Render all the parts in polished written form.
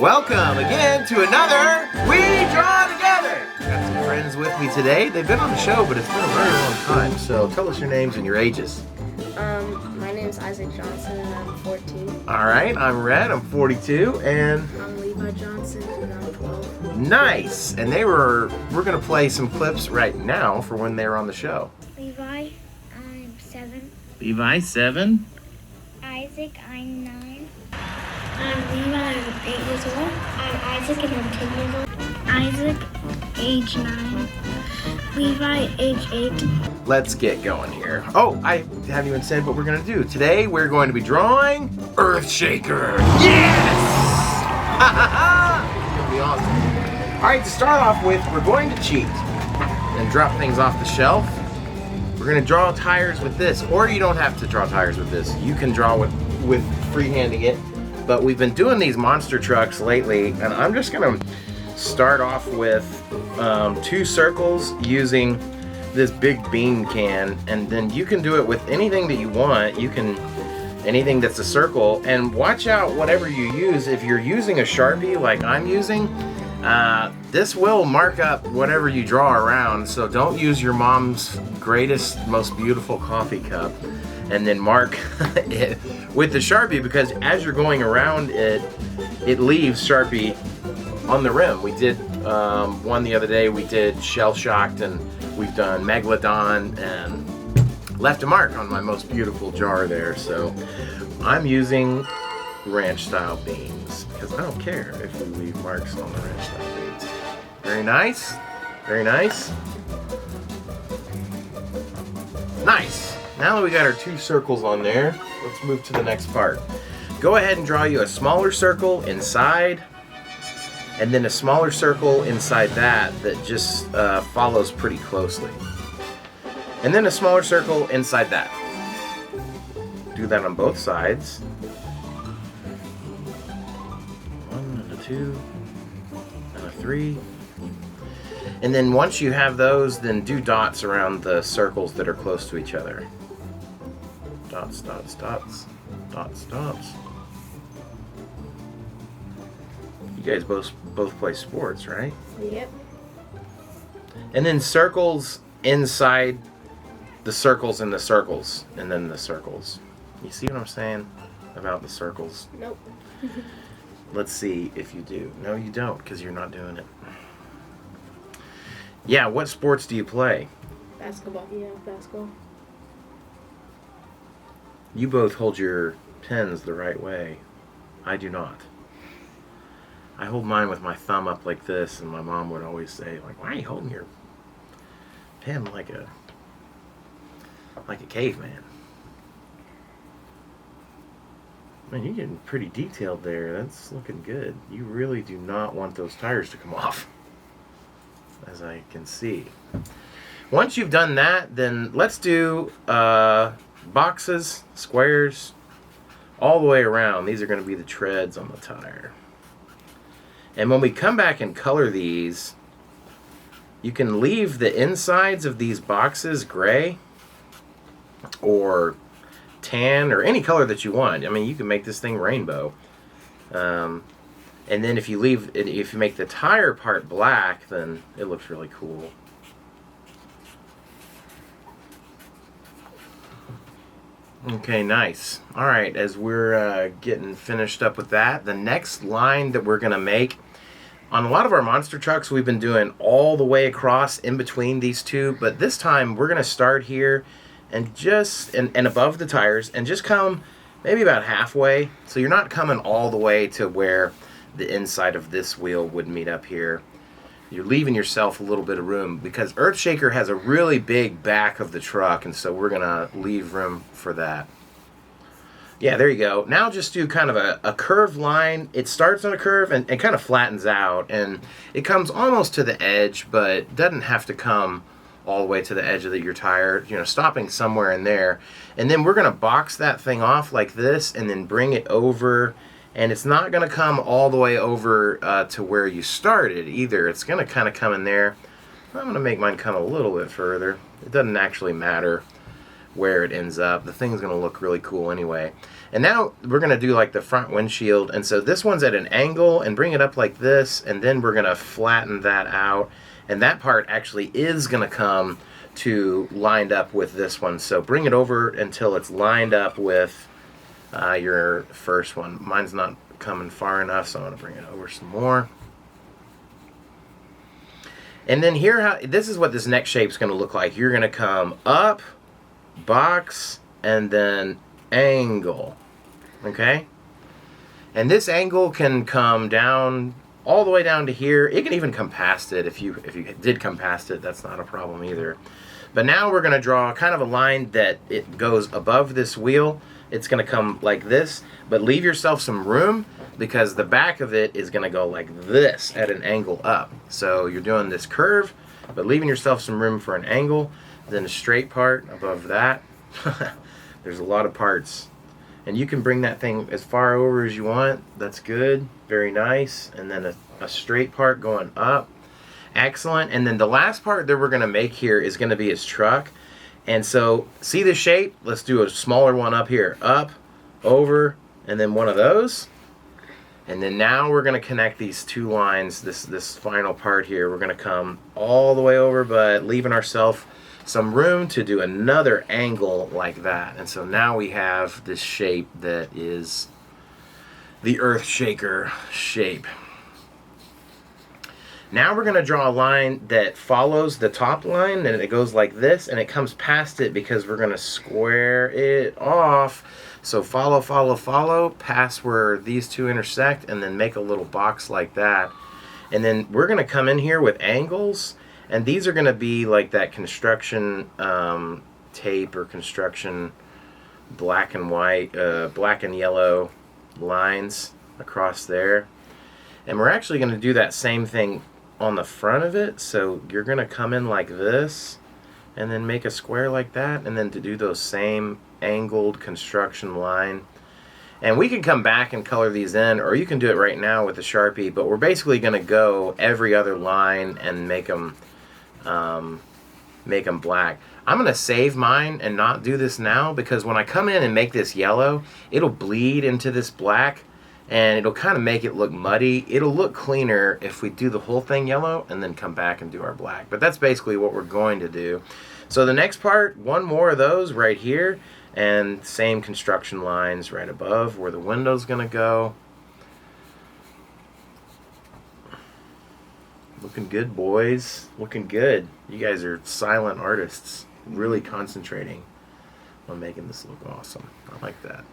Welcome again to another We Draw Together. Got some friends with me today. They've been on the show, but it's been a very long time. So tell us your names and your ages. My name's Isaac Johnson and I'm 14. All right, I'm Rhett, I'm 42, and I'm Levi Johnson and I'm 12. nice. And we're gonna play some clips right now for when they were on the show. Levi, I'm 7. Levi, 7. Isaac, I'm 9. I'm Levi, I'm 8 years old. I'm Isaac and I'm 10 years old. Isaac, age 9. Levi, age 8. Let's get going here. Oh, I haven't even said what we're gonna do. Today we're going to be drawing Earthshaker. Yes! It's gonna be awesome. All right, to start off with, we're going to cheat and drop things off the shelf. We're gonna draw tires with this, or you don't have to draw tires with this. You can draw with freehanding it. But we've been doing these monster trucks lately, and I'm just gonna start off with 2 circles using this big bean can, and then you can do it with anything that you want. Anything that's a circle, and watch out whatever you use. If you're using a Sharpie like I'm using, this will mark up whatever you draw around, so don't use your mom's greatest, most beautiful coffee cup and then mark it with the Sharpie, because as you're going around it leaves Sharpie on the rim. We did one the other day, we did Shell Shocked, and we've done Megalodon, and left a mark on my most beautiful jar there. So I'm using ranch style beans because I don't care if we leave marks on the ranch style beans. Very nice, very nice. Nice. Now that we got our 2 circles on there, let's move to the next part. Go ahead and draw you a smaller circle inside, and then a smaller circle inside that just follows pretty closely. And then a smaller circle inside that. Do that on both sides. 1 and a 2 and a 3. And then once you have those, then do dots around the circles that are close to each other. Dots, dots, dots, dots, dots. You guys both play sports, right? Yep. And then circles inside the circles and the circles, and then the circles. You see what I'm saying about the circles? Nope. Let's see if you do. No, you don't, because you're not doing it. Yeah, what sports do you play? Basketball. Yeah, basketball. You both hold your pens the right way. I do not. I hold mine with my thumb up like this, and my mom would always say, like, why are you holding your pen like a caveman? Man, you're getting pretty detailed there. That's looking good. You really do not want those tires to come off, as I can see. Once you've done that, then let's do boxes, squares, all the way around. These are going to be the treads on the tire. And when we come back and color these, you can leave the insides of these boxes gray or tan or any color that you want. I mean, you can make this thing rainbow. And then if you make the tire part black, then it looks really cool. Okay, nice. All right, as we're getting finished up with that, the next line that we're going to make, on a lot of our monster trucks, we've been doing all the way across in between these 2, but this time we're going to start here and just, and above the tires, and just come maybe about halfway. So you're not coming all the way to where the inside of this wheel would meet up here. You're leaving yourself a little bit of room, because Earthshaker has a really big back of the truck, and so we're gonna leave room for that. Yeah, there you go. Now just do kind of a curved line. It starts on a curve and kind of flattens out, and it comes almost to the edge, but doesn't have to come all the way to the edge of your tire, stopping somewhere in there. And then we're gonna box that thing off like this, and then bring it over. And it's not going to come all the way over to where you started either. It's going to kind of come in there. I'm going to make mine come a little bit further. It doesn't actually matter. where it ends up. The thing's going to look really cool anyway. And now we're going to do like the front windshield. And so this one's at an angle, and bring it up like this, and then we're going to flatten that out. And that part actually is going to come to lined up with this one. So bring it over until it's lined up with your first one. Mine's not coming far enough, so I'm going to bring it over some more. And then here, this is what this neck shape's going to look like. You're going to come up, box, and then angle. Okay? And this angle can come down all the way down to here. It can even come past it. If you did come past it, that's not a problem either. But now we're going to draw kind of a line that it goes above this wheel. It's going to come like this, but leave yourself some room because the back of it is going to go like this at an angle up. So you're doing this curve, but leaving yourself some room for an angle. Then a straight part above that. There's a lot of parts. And you can bring that thing as far over as you want. That's good. Very nice. And then a straight part going up. Excellent. And then the last part that we're going to make here is going to be his truck. And so, see the shape? Let's do a smaller one up here. Up, over, and then one of those. And then now we're going to connect these two lines, this final part here. We're going to come all the way over, but leaving ourselves some room to do another angle like that. And so now we have this shape that is the Earth Shaker shape. Now we're going to draw a line that follows the top line, and it goes like this, and it comes past it because we're going to square it off. So follow, follow, follow, pass where these two intersect, and then make a little box like that. And then we're going to come in here with angles, and these are going to be like that construction tape or construction black and white, black and yellow lines across there. And we're actually going to do that same thing on the front of it. So you're going to come in like this and then make a square like that, and then to do those same angled construction line. And we can come back and color these in, or you can do it right now with the Sharpie, but we're basically going to go every other line and make them black. I'm going to save mine and not do this now, because when I come in and make this yellow, it'll bleed into this black and it'll kind of make it look muddy. It'll look cleaner if we do the whole thing yellow and then come back and do our black. But that's basically what we're going to do. So the next part, one more of those right here, and same construction lines right above where the window's going to go. Looking good, boys. Looking good. You guys are silent artists, really concentrating on making this look awesome. I like that.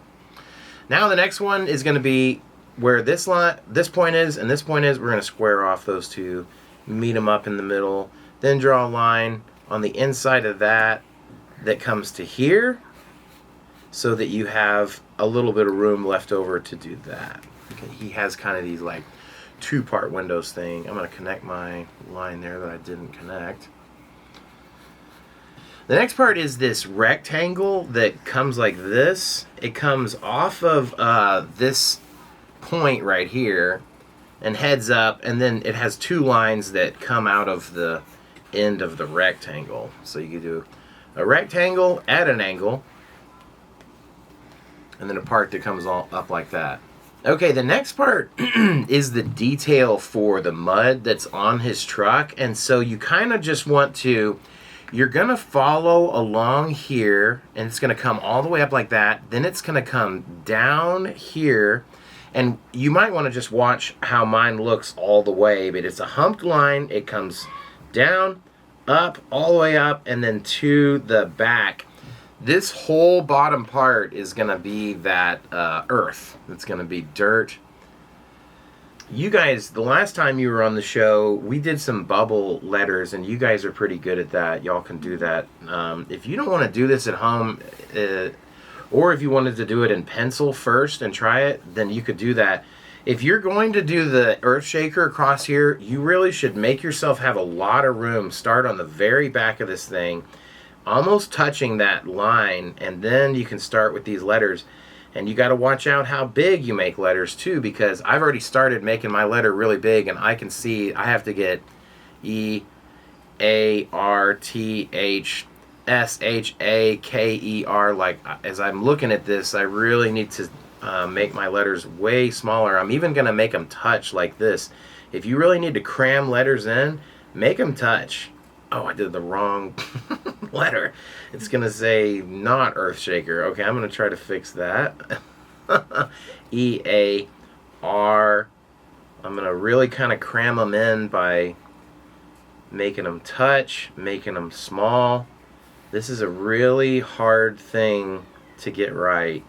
Now the next one is going to be where this point is and this point is. We're going to square off those two, meet them up in the middle, then draw a line on the inside of that that comes to here, so that you have a little bit of room left over to do that. Okay, he has kind of these like two-part windows thing. I'm going to connect my line there that I didn't connect. The next part is this rectangle that comes like this. It comes off of this point right here and heads up, and then it has two lines that come out of the end of the rectangle. So you can do a rectangle at an angle, and then a part that comes all up like that. Okay, the next part is the detail for the mud that's on his truck. And so you kind of just want to, you're going to follow along here, and it's going to come all the way up like that. Then it's going to come down here, and you might want to just watch how mine looks all the way, but it's a humped line. It comes down, up, all the way up, and then to the back. This whole bottom part is going to be that earth. It's going to be dirt. You guys, the last time you were on the show, we did some bubble letters, and you guys are pretty good at that. Y'all can do that. If you don't want to do this at home, or if you wanted to do it in pencil first and try it, then you could do that. If you're going to do the earth shaker across here, you really should make yourself have a lot of room. Start on the very back of this thing, almost touching that line, and then you can start with these letters. And you got to watch out how big you make letters too, because I've already started making my letter really big, and I can see I have to get E, A, R, T, H, Shaker. Like, as I'm looking at this, I really need to make my letters way smaller. I'm even going to make them touch like this. If you really need to cram letters in, make them touch. Oh, I did the wrong letter. It's going to say not Earthshaker. Okay, I'm going to try to fix that. E-A-R. I'm going to really kind of cram them in by making them touch, making them small. This is a really hard thing to get right.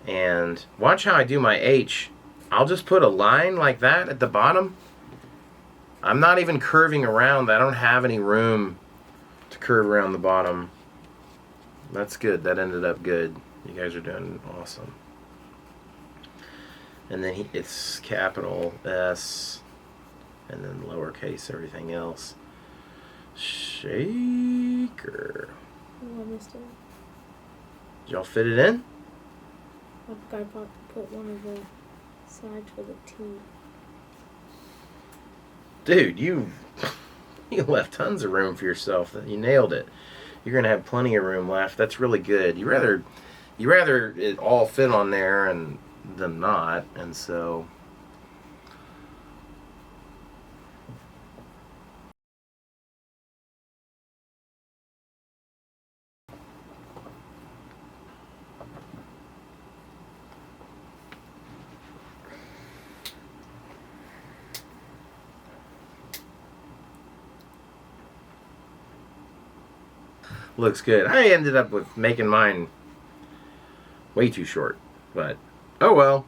And watch how I do my H. I'll just put a line like that at the bottom. I'm not even curving around. I don't have any room to curve around the bottom. That's good. That ended up good. You guys are doing awesome. And then it's capital S, and then lowercase everything else. Shaker. Oh, I missed it. Did y'all fit it in? I put one of the sides for the T. Dude, you left tons of room for yourself. You nailed it. You're gonna have plenty of room left. That's really good. You rather it all fit on there and than not, and so. Looks good. I ended up with making mine way too short, but oh well.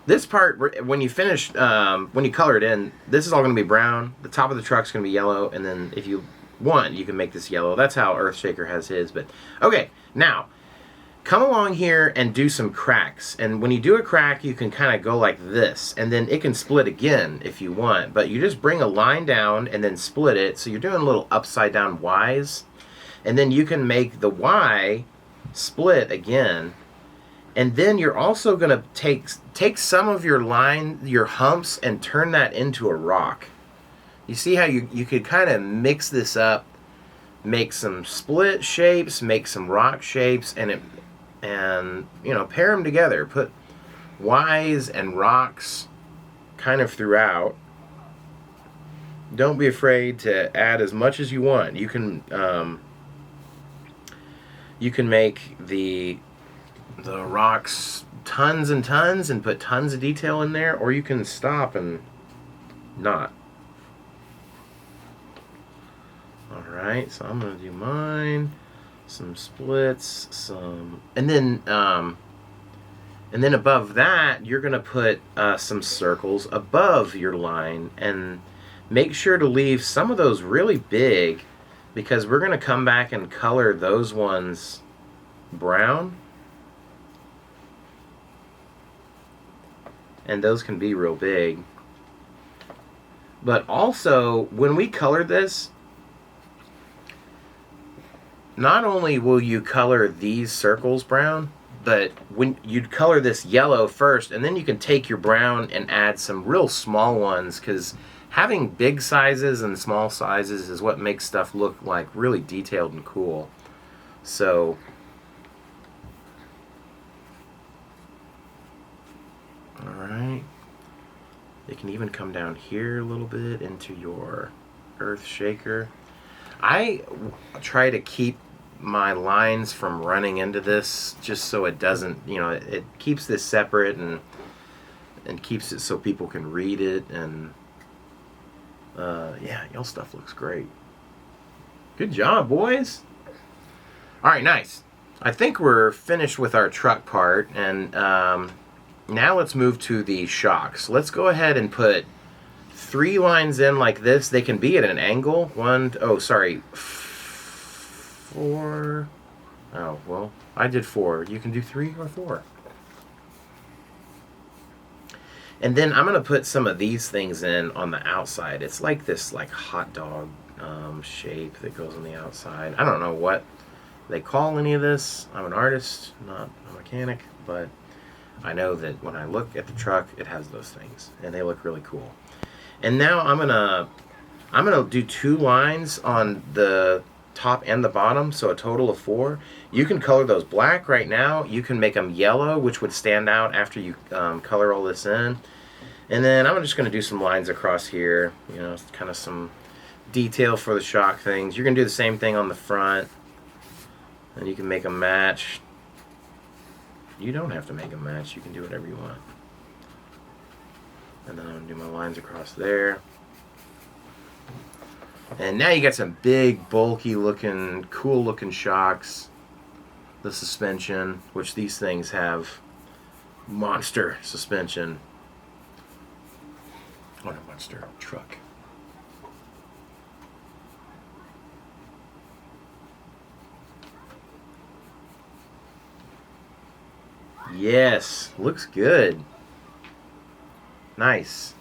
This part, when you finish, when you color it in, this is all going to be brown. The top of the truck's going to be yellow, and then if you want, you can make this yellow. That's how Earthshaker has his. But okay, now come along here and do some cracks. And when you do a crack, you can kind of go like this, and then it can split again if you want. But you just bring a line down and then split it. So you're doing little upside down Y's, and then you can make the Y split again. And then you're also going to take some of your line, your humps, and turn that into a rock. You see how you could kind of mix this up, make some split shapes, make some rock shapes, and you know, pair them together. Put Y's and rocks kind of throughout. Don't be afraid to add as much as you want. You can make the rocks tons and tons and put tons of detail in there, or you can stop and not. Alright, so I'm going to do mine, some splits, and then above that, you're going to put some circles above your line, and make sure to leave some of those really big, because we're going to come back and color those ones brown. And those can be real big. But also, when we color this, not only will you color these circles brown, but when you'd color this yellow first, and then you can take your brown and add some real small ones, because having big sizes and small sizes is what makes stuff look like really detailed and cool. So alright, it can even come down here a little bit into your Earthshaker. I try to keep my lines from running into this, just so it doesn't, you know, it keeps this separate and keeps it so people can read it. And yeah, your stuff looks great. Good job, boys. Alright, nice. I think we're finished with our truck part, and now let's move to the shocks. Let's go ahead and put 3 lines in like this. They can be at an angle. 4. Oh, well, I did 4. You can do 3 or 4. And then I'm going to put some of these things in on the outside. It's like this like hot dog shape that goes on the outside. I don't know what they call any of this. I'm an artist, not a mechanic, but I know that when I look at the truck, it has those things, and they look really cool. And now I'm gonna do 2 lines on the top and the bottom, so a total of 4. You can color those black right now. You can make them yellow, which would stand out after you color all this in. And then I'm just going to do some lines across here, you know, kind of some detail for the shock things. You're going to do the same thing on the front, and you can make them match. You don't have to make them match. You can do whatever you want. And then I'm going to do my lines across there. And now you got some big, bulky looking, cool looking shocks. The suspension, which these things have monster suspension. What a monster truck. Yes, looks good. Nice.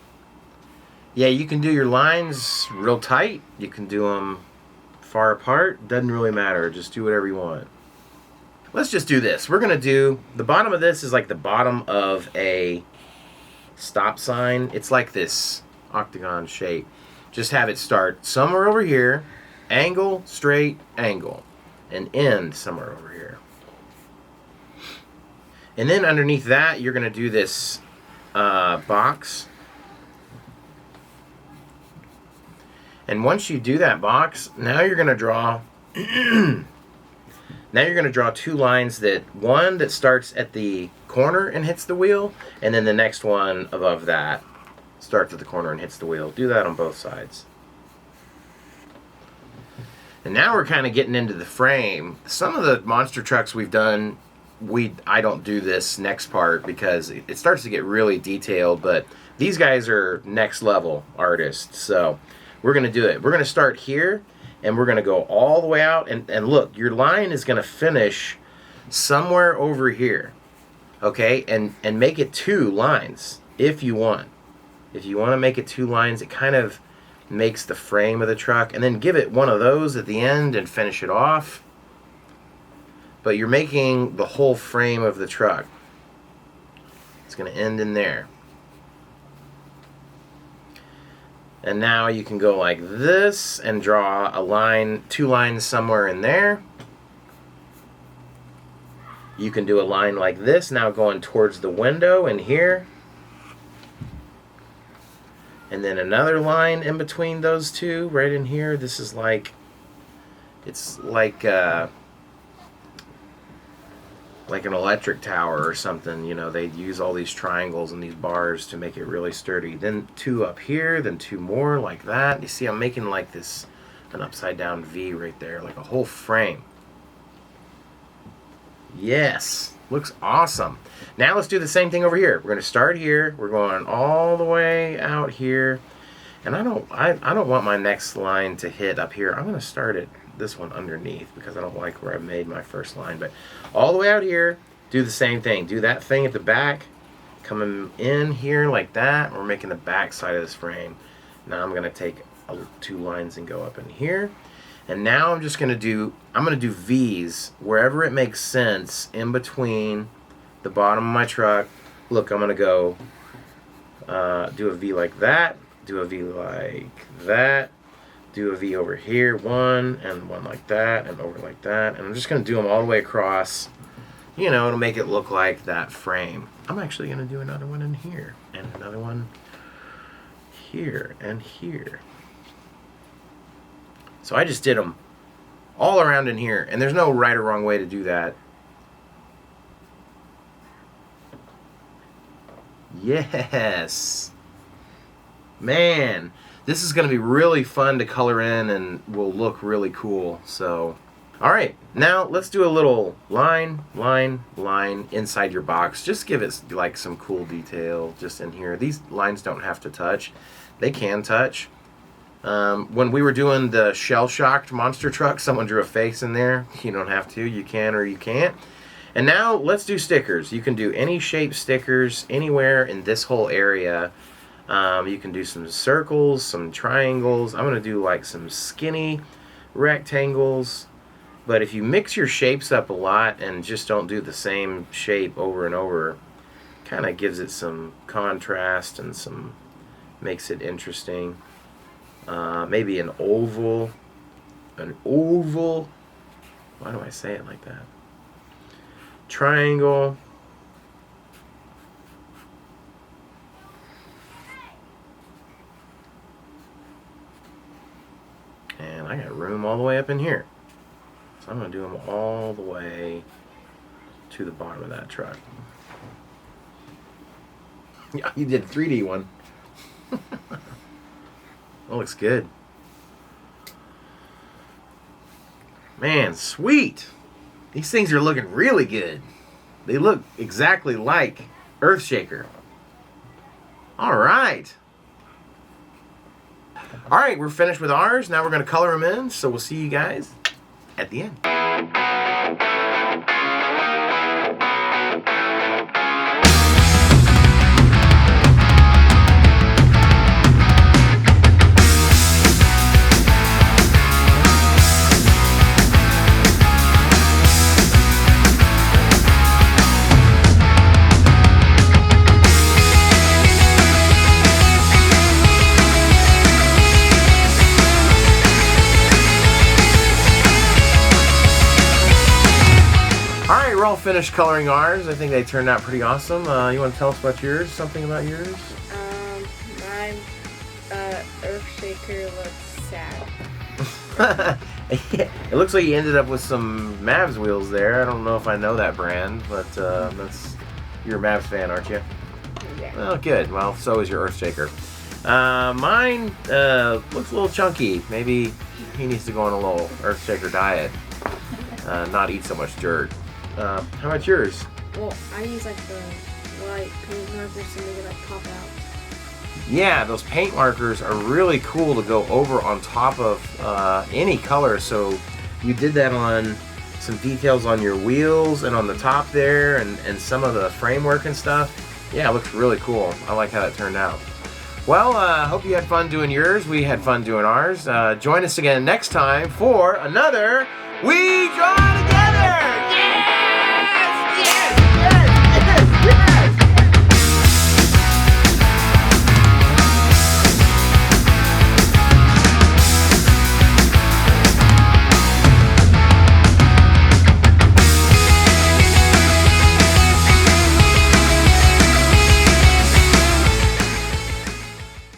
Yeah, you can do your lines real tight. You can do them far apart. Doesn't really matter. Just do whatever you want. Let's just do this. We're going to do, the bottom of this is like the bottom of a stop sign. It's like this octagon shape. Just have it start somewhere over here, angle, straight, angle, and end somewhere over here. And then underneath that, you're going to do this box. And once you do that box, now you're going to draw now you're going to draw 2 lines, that one that starts at the corner and hits the wheel, and then the next one above that starts at the corner and hits the wheel. Do that on both sides. And now we're kind of getting into the frame. Some of the monster trucks we've done, I don't do this next part because it starts to get really detailed, but these guys are next level artists, so we're going to do it. We're going to start here, and we're going to go all the way out, and look, your line is going to finish somewhere over here, okay? And make it 2 lines if you want. If you want to make it 2 lines, it kind of makes the frame of the truck, and then give it one of those at the end and finish it off. But you're making the whole frame of the truck. It's going to end in there. And now you can go like this and draw a line, 2 lines somewhere in there. You can do a line like this, now going towards the window in here. And then another line in between those 2, right in here. This is like, it's like an electric tower or something. You know, they use all these triangles and these bars to make it really sturdy. Then 2 up here, then 2 more like that. You see, I'm making like this, an upside down V right there, like a whole frame. Yes, looks awesome. Now let's do the same thing over here. We're going to start here. We're going all the way out here. And I don't want my next line to hit up here. I'm going to start it, this one underneath, because I don't like where I made my first line. But all the way out here, do the same thing. Do that thing at the back, coming in here like that. We're making the back side of this frame. Now I'm going to take 2 lines and go up in here. And now I'm just going to do, V's wherever it makes sense in between the bottom of my truck. Look, I'm going to go do a V like that, do a V like that, do a V over here, 1, and 1 like that, and over like that. And I'm just going to do them all the way across, you know, to make it look like that frame. I'm actually going to do another one in here, and another one here, and here. So I just did them all around in here, and there's no right or wrong way to do that. Yes. Man, this is going to be really fun to color in and will look really cool. So, all right, now let's do a little line inside your box. Just give it like some cool detail just in here. These lines don't have to touch. They can touch. When we were doing the shell-shocked monster truck, someone drew a face in there. You don't have to. You can or you can't. And now let's do stickers. You can do any shape stickers anywhere in this whole area. You can do some circles, some triangles. I'm going to do like some skinny rectangles. But if you mix your shapes up a lot and just don't do the same shape over and over, kind of gives it some contrast and makes it interesting. Maybe an oval an oval. Why do I say it like that? Triangle. And I got room all the way up in here. So I'm going to do them all the way to the bottom of that truck. Yeah, you did a 3D one. That looks good. Man, sweet. These things are looking really good. They look exactly like Earthshaker. All right. All right, we're finished with ours. Now we're going to color them in, so we'll see you guys at the end. We're all finished coloring ours. I think they turned out pretty awesome. You want to tell us about yours? Something about yours? My Earthshaker looks sad. It looks like you ended up with some Mavs wheels there. I don't know if I know that brand, but that's you're a Mavs fan, aren't you? Yeah. Oh, good. Well, so is your Earthshaker. Mine looks a little chunky. Maybe he needs to go on a little Earthshaker diet. Not eat so much dirt. How about yours? Well, I use like the white paint markers to make it like pop out. Yeah, those paint markers are really cool to go over on top of any color. So you did that on some details on your wheels and on the top there and some of the framework and stuff. Yeah, it looks really cool. I like how that turned out. Well, hope you had fun doing yours. We had fun doing ours. Join us again next time for another We Drive!